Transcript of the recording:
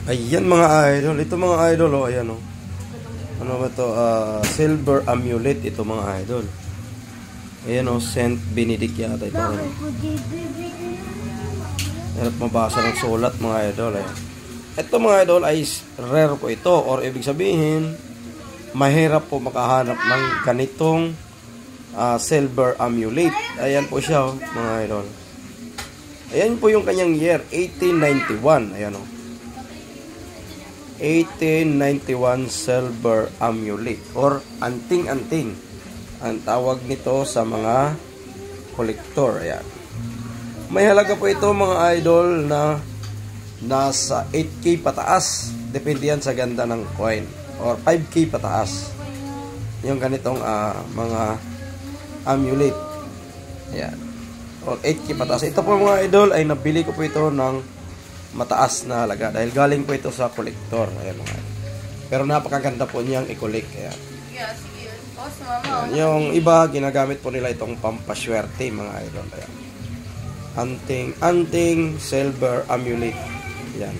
Ayan mga idol. Ito mga idol, oh, ayan, oh. Ano ba to? Silver amulet ito mga idol. Ayan, oh, Saint Benedict yata ito. Ano? Hirap mabasa ng sulat mga idol. Ayan. Ito mga idol ay rare po ito, or ibig sabihin mahirap po makahanap ng ganitong silver amulet. Ayan po siya, oh, mga idol. Ayan po yung kanyang year, 1891. Ayan, oh. 1891 silver amulet or anting-anting ang tawag nito sa mga kolektor. Ayan. May halaga po ito mga idol na nasa 8K pataas, depende yan sa ganda ng coin, or 5K pataas yung ganitong mga amulet. Ayan, or 8K pataas. Ito po mga idol ay nabili ko po ito ng mataas na halaga dahil galing po ito sa kolektor. Ayan mga idol. Pero napakaganda po niyang i-collect. Ayan. Ayan. Yung iba ginagamit po nila itong pampaswerte mga idol. Ayan. Anting silver amulet. Ayan.